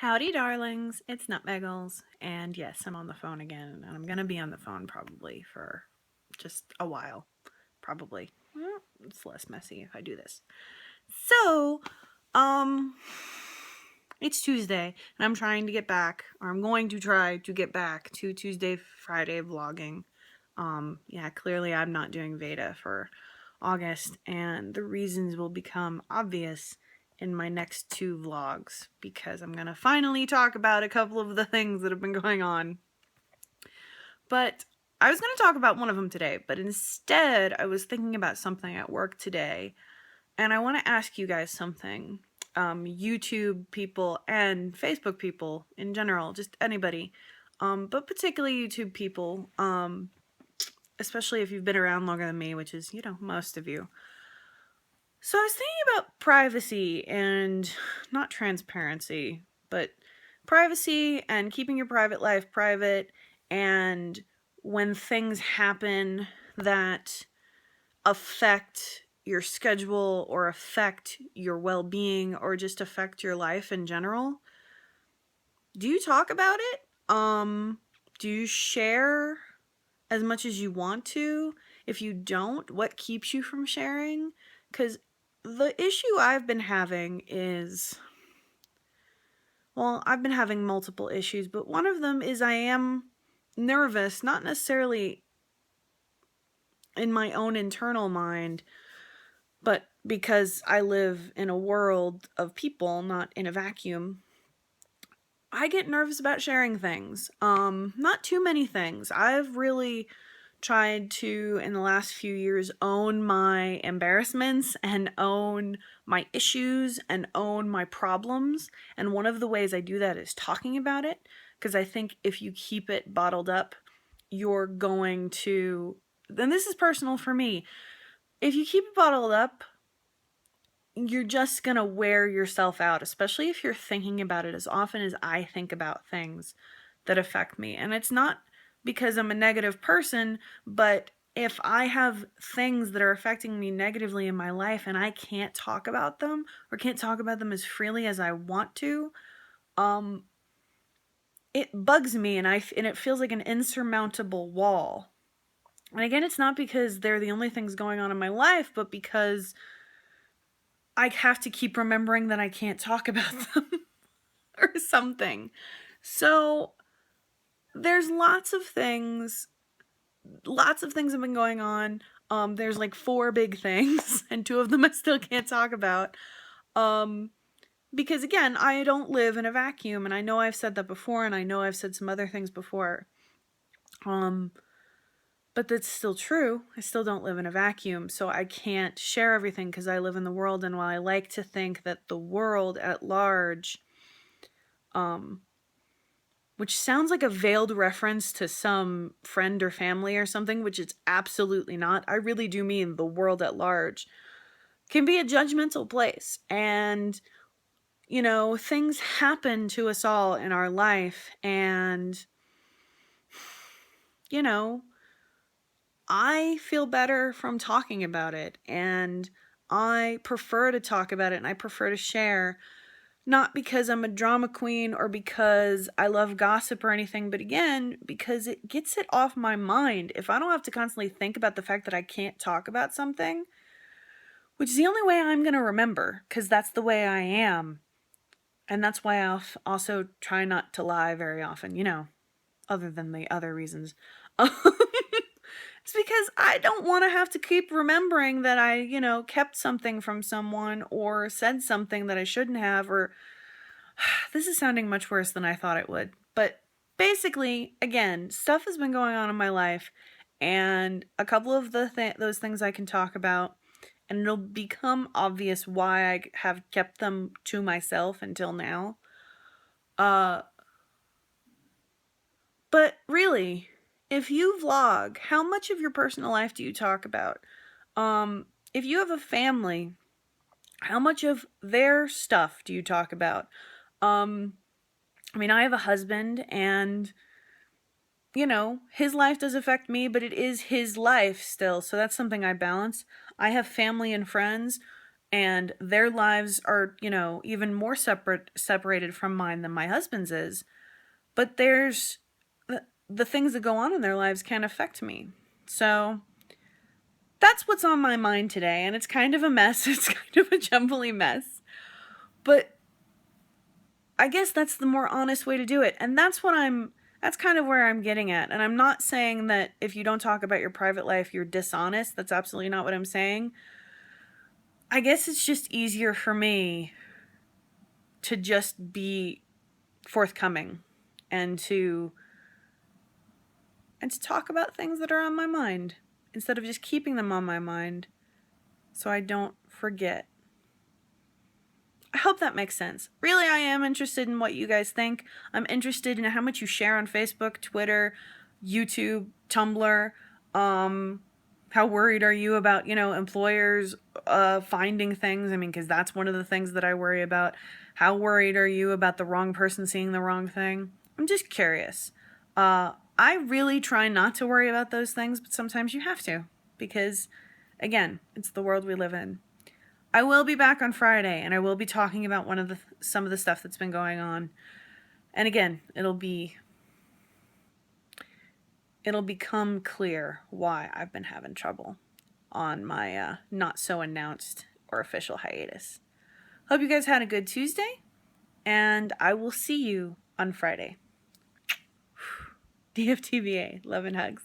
Howdy, darlings. It's Nutmeggles, and yes, I'm on the phone again, and I'm gonna be on the phone probably for just a while. Probably. Well, it's less messy if I do this. So, um, it's Tuesday, and I'm trying to get back, or I'm going to try to get back to Tuesday, Friday vlogging. Yeah, clearly I'm not doing Veda for August, and the reasons will become obvious in my next two vlogs because I'm gonna finally talk about a couple of the things that have been going on. But I was gonna talk about one of them today, but instead I was thinking about something at work today, and I want to ask you guys something. YouTube people and Facebook people in general, just anybody, but particularly YouTube people, especially if you've been around longer than me, which is, most of you. So I was thinking about privacy and not transparency, but privacy and keeping your private life private, and when things happen that affect your schedule or affect your well-being or just affect your life in general. Do you talk about it? Do you share as much as you want to? If you don't, what keeps you from sharing? Because the issue I've been having is, well, I've been having multiple issues, but one of them is I am nervous, not necessarily in my own internal mind, but because I live in a world of people, not in a vacuum. I get nervous about sharing things. Not too many things. I've really tried to, in the last few years, own my embarrassments and own my issues and own my problems. And one of the ways I do that is talking about it, because I think if you keep it bottled up, you're going to, and this is personal for me, if you keep it bottled up, you're just gonna wear yourself out, especially if you're thinking about it as often as I think about things that affect me. And it's not because I'm a negative person, but if I have things that are affecting me negatively in my life and I can't talk about them or can't talk about them as freely as I want to, it bugs me, and it feels like an insurmountable wall. And again, it's not because they're the only things going on in my life, but because I have to keep remembering that I can't talk about them or something. So there's lots of things have been going on. There's like four big things, and two of them I still can't talk about. Because again, I don't live in a vacuum, and I know I've said that before, and I know I've said some other things before. But that's still true. I still don't live in a vacuum, so I can't share everything because I live in the world, and while I like to think that the world at large, which sounds like a veiled reference to some friend or family or something, which it's absolutely not. I really do mean the world at large can be a judgmental place. And, things happen to us all in our life. And, I feel better from talking about it. And I prefer to talk about it and I prefer to share. Not because I'm a drama queen or because I love gossip or anything, but again, because it gets it off my mind. If I don't have to constantly think about the fact that I can't talk about something, which is the only way I'm going to remember, because that's the way I am. And that's why I'll also try not to lie very often, other than the other reasons. It's because I don't want to have to keep remembering that I, kept something from someone or said something that I shouldn't have, or this is sounding much worse than I thought it would. But basically, again, stuff has been going on in my life, and a couple of those things I can talk about, and it'll become obvious why I have kept them to myself until now. But really, if you vlog, how much of your personal life do you talk about? If you have a family, how much of their stuff do you talk about? I have a husband, and his life does affect me, but it is his life still, so that's something I balance. I have family and friends. and their lives are, even more separated from mine than my husband's is. But there's the things that go on in their lives can affect me. So that's what's on my mind today, and it's kind of a mess. It's kind of a jumbly mess. But I guess that's the more honest way to do it. And that's kind of where I'm getting at. And I'm not saying that if you don't talk about your private life, you're dishonest. That's absolutely not what I'm saying. I guess it's just easier for me to just be forthcoming and to talk about things that are on my mind instead of just keeping them on my mind so I don't forget. I hope that makes sense. Really, I am interested in what you guys think. I'm interested in how much you share on Facebook, Twitter, YouTube, Tumblr. How worried are you about, employers finding things? I mean, because that's one of the things that I worry about. How worried are you about the wrong person seeing the wrong thing? I'm just curious. I really try not to worry about those things, but sometimes you have to because, again, it's the world we live in. I will be back on Friday, and I will be talking about some of the stuff that's been going on. And again, it'll become clear why I've been having trouble on my not so announced or official hiatus. Hope you guys had a good Tuesday, and I will see you on Friday. DFTBA, love and hugs.